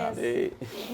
Buenas.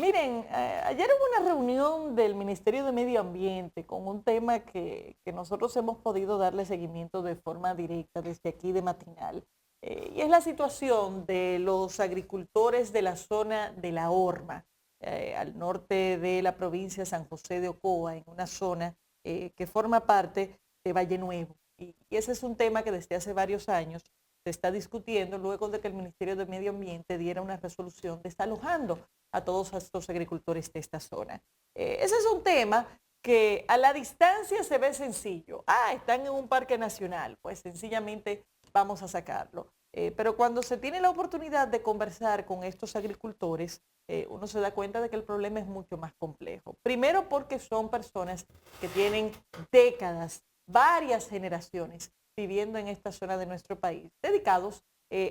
Miren, ayer hubo una reunión del Ministerio de Medio Ambiente con un tema que nosotros hemos podido darle seguimiento de forma directa desde aquí de Matinal. Y es la situación de los agricultores de la zona de La Horma, al norte de la provincia de San José de Ocoa, en una zona que forma parte de Valle Nuevo. Y ese es un tema que desde hace varios años se está discutiendo luego de que el Ministerio de Medio Ambiente diera una resolución desalojando a todos estos agricultores de esta zona. Ese es un tema que a la distancia se ve sencillo. Están en un parque nacional, pues sencillamente vamos a sacarlo. Pero cuando se tiene la oportunidad de conversar con estos agricultores, uno se da cuenta de que el problema es mucho más complejo. Primero porque son personas que tienen décadas, varias generaciones viviendo en esta zona de nuestro país, dedicados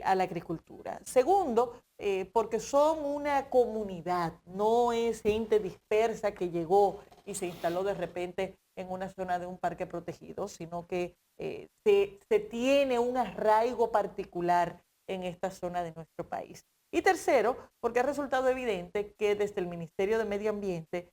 a la agricultura. Segundo, porque son una comunidad, no es gente dispersa que llegó y se instaló de repente en una zona de un parque protegido, sino que se tiene un arraigo particular en esta zona de nuestro país. Y tercero, porque ha resultado evidente que desde el Ministerio de Medio Ambiente,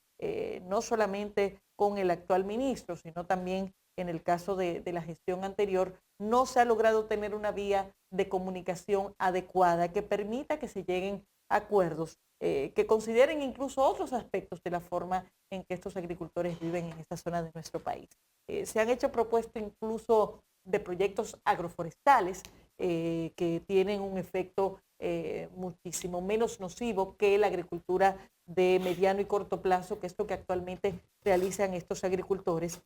no solamente con el actual ministro, sino también en el caso de la gestión anterior, no se ha logrado tener una vía de comunicación adecuada que permita que se lleguen a acuerdos que consideren incluso otros aspectos de la forma en que estos agricultores viven en esta zona de nuestro país. Se han hecho propuestas incluso de proyectos agroforestales que tienen un efecto muchísimo menos nocivo que la agricultura de mediano y corto plazo, que es lo que actualmente realizan estos agricultores.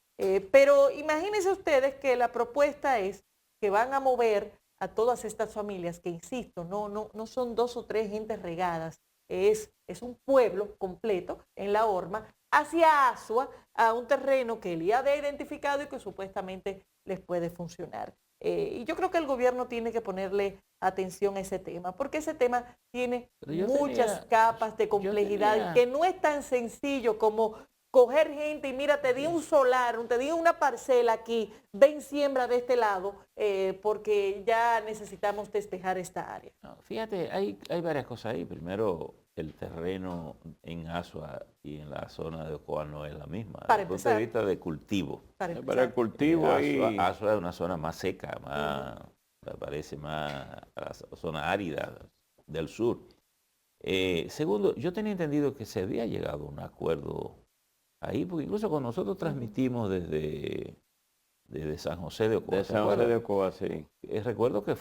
Pero imagínense ustedes que la propuesta es que van a mover a todas estas familias, que insisto, no son dos o tres gentes regadas, es un pueblo completo en La Horma, hacia Asua, a un terreno que el IAD ha identificado y que supuestamente les puede funcionar. Y yo creo que el gobierno tiene que ponerle atención a ese tema, porque ese tema tiene muchas capas de complejidad que no es tan sencillo como coger gente y mira, te di un solar, te di una parcela aquí, ven siembra de este lado, porque ya necesitamos despejar esta área. No, fíjate, hay varias cosas ahí. Primero, el terreno en Asua y en la zona de Ocoa no es la misma. Desde el punto de vista de cultivo. Para el cultivo ahí. Asua es una zona más seca, más, me parece más la zona árida del sur. Segundo, yo tenía entendido que se había llegado a un acuerdo ahí, porque incluso con nosotros transmitimos desde San José de Ocoa. De San José de Ocoa, sí. Recuerdo que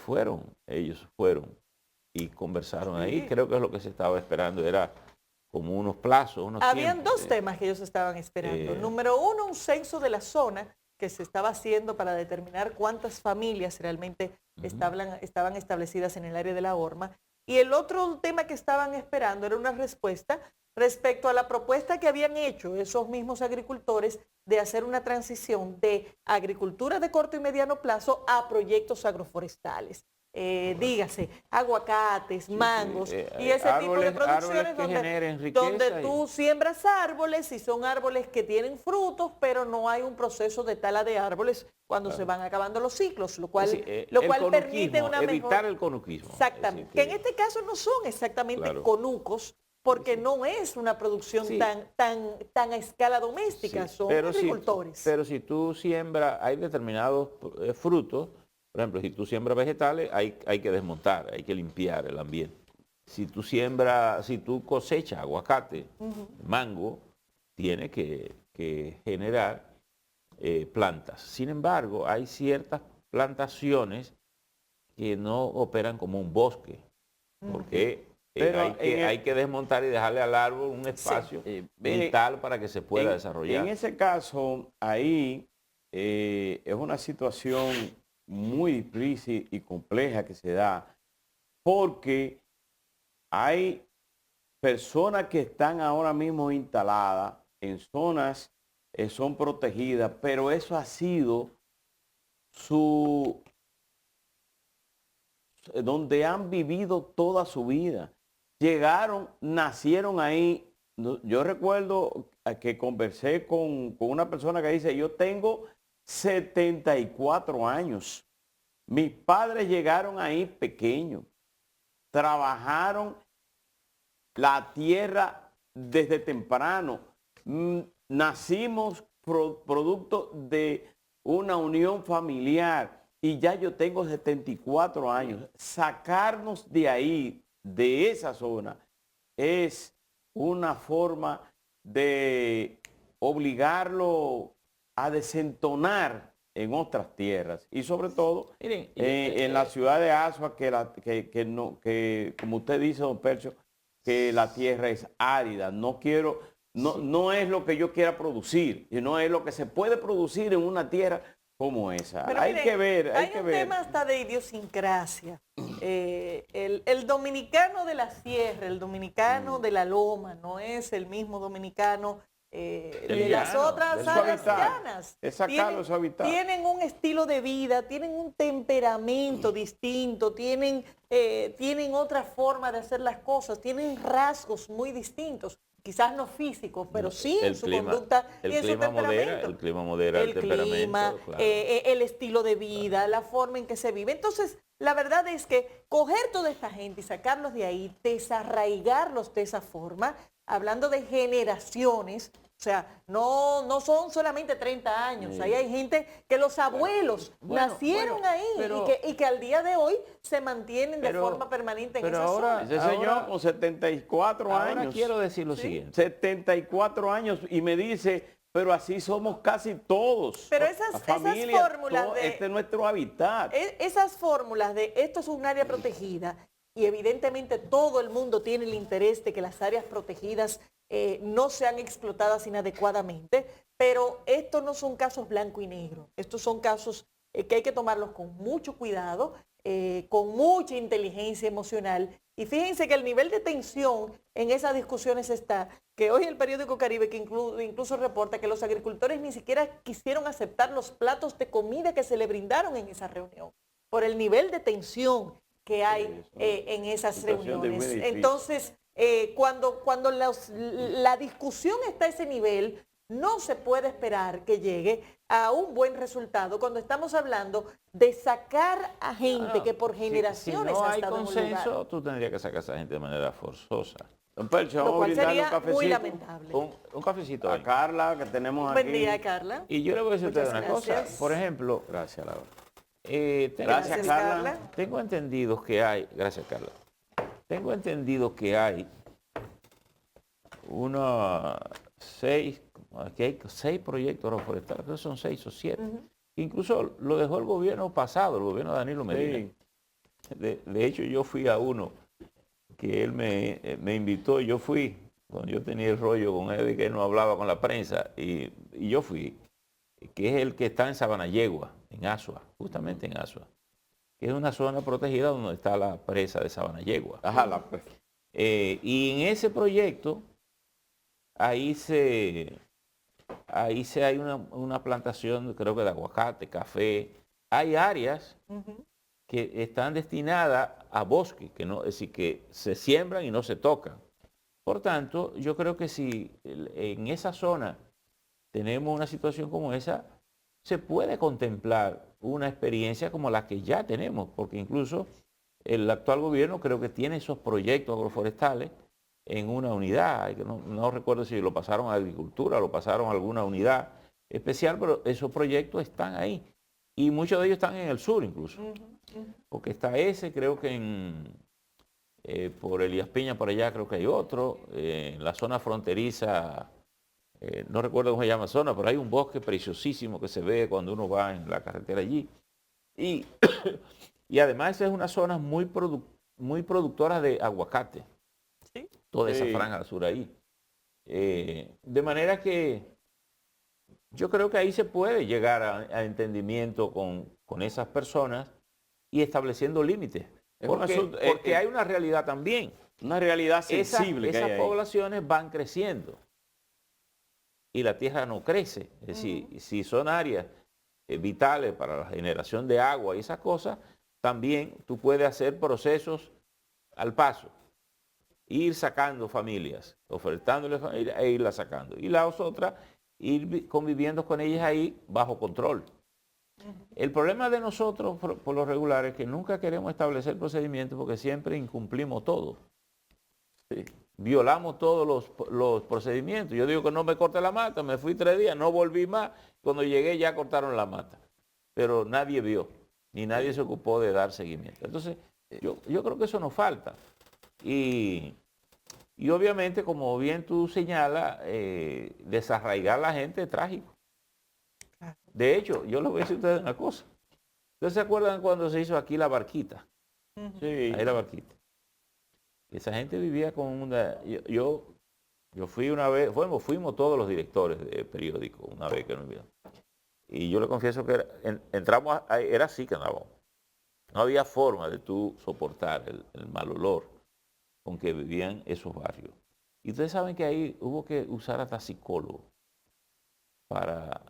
ellos fueron y conversaron ahí. Creo que es lo que se estaba esperando, era como unos plazos, Habían dos temas que ellos estaban esperando. Número uno, un censo de la zona que se estaba haciendo para determinar cuántas familias realmente estaban establecidas en el área de La Horma. Y el otro tema que estaban esperando era una respuesta respecto a la propuesta que habían hecho esos mismos agricultores de hacer una transición de agricultura de corto y mediano plazo a proyectos agroforestales. Dígase, aguacates, mangos y ese tipo de producciones donde tú siembras árboles y son árboles que tienen frutos, pero no hay un proceso de tala de árboles cuando se van acabando los ciclos, lo cual permite una evitar el conuquismo. Exactamente, que en este caso no son exactamente conucos, porque no es una producción tan a escala doméstica, son agricultores. Pero si tú siembras, hay determinados frutos. Por ejemplo, si tú siembras vegetales, hay que desmontar, hay que limpiar el ambiente. Si tú cosechas aguacate, mango, tiene que generar plantas. Sin embargo, hay ciertas plantaciones que no operan como un bosque, porque hay que desmontar y dejarle al árbol un espacio vital para que se pueda desarrollar. En ese caso, ahí es una situación muy difícil y compleja que se da, porque hay personas que están ahora mismo instaladas en zonas que son protegidas, pero eso ha sido donde han vivido toda su vida. Llegaron, nacieron ahí. Yo recuerdo que conversé con una persona que dice, yo tengo 74 años. Mis padres llegaron ahí pequeños, trabajaron la tierra desde temprano. Nacimos producto de una unión familiar y ya yo tengo 74 años. Sacarnos de ahí, de esa zona, es una forma de obligarlo a desentonar en otras tierras y sobre todo Miren, en la ciudad de Asua, que como usted dice, don Percio, que la tierra es árida. No es lo que yo quiera producir, y no es lo que se puede producir en una tierra como esa. Pero hay miren, que ver, hay que un ver. tema hasta de idiosincrasia. El dominicano de la sierra, el dominicano de la loma, no es el mismo dominicano de las llano, otras del áreas hábitat. llanas. Es sacarlo de su hábitat. Tienen un estilo de vida, tienen un temperamento distinto, tienen otra forma de hacer las cosas, tienen rasgos muy distintos. Quizás no físicos, pero sí en su conducta y en su temperamento. El clima modera el temperamento, clima, claro. el estilo de vida, la forma en que se vive. Entonces, la verdad es que coger toda esta gente y sacarlos de ahí, desarraigarlos de esa forma, hablando de generaciones, o sea, no son solamente 30 años, ahí hay gente que los abuelos nacieron ahí y que al día de hoy se mantienen de forma permanente en esa zona. Ese señor con 74 años. Ahora quiero decir lo siguiente. 74 años y me dice, pero así somos casi todos. Pero esas fórmulas este es nuestro hábitat. Esas fórmulas de esto es un área protegida y evidentemente todo el mundo tiene el interés de que las áreas protegidas no sean explotadas inadecuadamente, pero estos no son casos blanco y negro. Estos son casos que hay que tomarlos con mucho cuidado, con mucha inteligencia emocional. Y fíjense que el nivel de tensión en esas discusiones está, que hoy el periódico Caribe que incluso reporta que los agricultores ni siquiera quisieron aceptar los platos de comida que se le brindaron en esa reunión, por el nivel de tensión que hay en esas reuniones. Entonces, cuando la discusión está a ese nivel, no se puede esperar que llegue a un buen resultado cuando estamos hablando de sacar a gente que por generaciones si no ha hay estado en un consenso, lugar. tú tendrías que sacar a esa gente de manera forzosa. Don Percho, Lo vamos a cual brindarle un sería cafecito muy lamentable. Un cafecito. a ahí. Carla, que tenemos aquí. Buen día, Carla. Y yo le voy a decir a ustedes Muchas una cosa. gracias. Por ejemplo, Gracias, Laura. Gracias, Carla. Tengo entendido que hay, gracias Carla, tengo entendido que hay aquí hay 6 proyectos agroforestales, creo que son 6 o 7. Incluso lo dejó el gobierno pasado, el gobierno de Danilo Medina. Sí. De hecho, yo fui a uno que él me invitó, yo fui, cuando yo tenía el rollo con él de que él no hablaba con la prensa, y yo fui, que es el que está en Sabanayegua, en Asua, justamente en Asua, que es una zona protegida donde está la presa de Sabanayegua. Ajá, la presa. Y en ese proyecto, ahí hay una plantación, creo que de aguacate, café. Hay áreas que están destinadas a bosque, que no, es decir, que se siembran y no se tocan. Por tanto, yo creo que si en esa zona tenemos una situación como esa, se puede contemplar una experiencia como la que ya tenemos, porque incluso el actual gobierno creo que tiene esos proyectos agroforestales en una unidad, no recuerdo si lo pasaron a agricultura, lo pasaron a alguna unidad especial, pero esos proyectos están ahí. Y muchos de ellos están en el sur incluso. Porque está ese, creo que por Elías Piña, por allá creo que hay otro. En la zona fronteriza, no recuerdo cómo se llama la zona, pero hay un bosque preciosísimo que se ve cuando uno va en la carretera allí. Y, y además es una zona muy productora de aguacate. ¿Sí? Toda esa franja al sur ahí. De manera que yo creo que ahí se puede llegar a entendimiento con esas personas y estableciendo límites. Porque hay una realidad también. Una realidad sensible que hay ahí. Esas poblaciones van creciendo y la tierra no crece. Es decir, si son áreas vitales para la generación de agua y esas cosas, también tú puedes hacer procesos al paso. Ir sacando familias, ofertándoles familias e irlas sacando. Y las otras, ir conviviendo con ellas ahí bajo control. El problema de nosotros, por lo regular, es que nunca queremos establecer procedimientos porque siempre incumplimos todo. Sí. violamos todos los procedimientos. Yo digo que no me corte la mata, me fui 3 días, no volví más. Cuando llegué ya cortaron la mata. Pero nadie vio, ni nadie se ocupó de dar seguimiento. Entonces, yo creo que eso nos falta. Y obviamente, como bien tú señalas, desarraigar a la gente es trágico. De hecho, yo les voy a decir a ustedes una cosa. ¿Ustedes se acuerdan cuando se hizo aquí la barquita? Sí. Ahí la barquita. Esa gente vivía con una... Yo fui una vez, fuimos todos los directores de periódico una vez que nos vieron. Y yo le confieso que entramos, era así que andábamos. No había forma de tú soportar el mal olor con que vivían esos barrios. Y ustedes saben que ahí hubo que usar hasta psicólogos para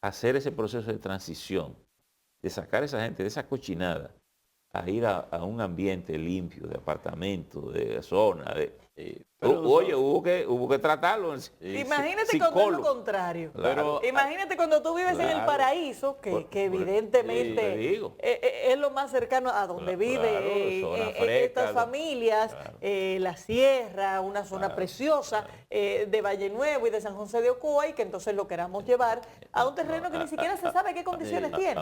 hacer ese proceso de transición, de sacar a esa gente de esa cochinada, a ir a un ambiente limpio, de apartamento, de zona, oye, hubo que tratarlo. Imagínate cuando es lo contrario. Claro. Imagínate cuando tú vives en el paraíso, que evidentemente es lo más cercano a donde viven estas familias, la sierra, una zona preciosa de Valle Nuevo y de San José de Ocoa, y que entonces lo queramos llevar a un terreno que ni siquiera se sabe qué condiciones tiene.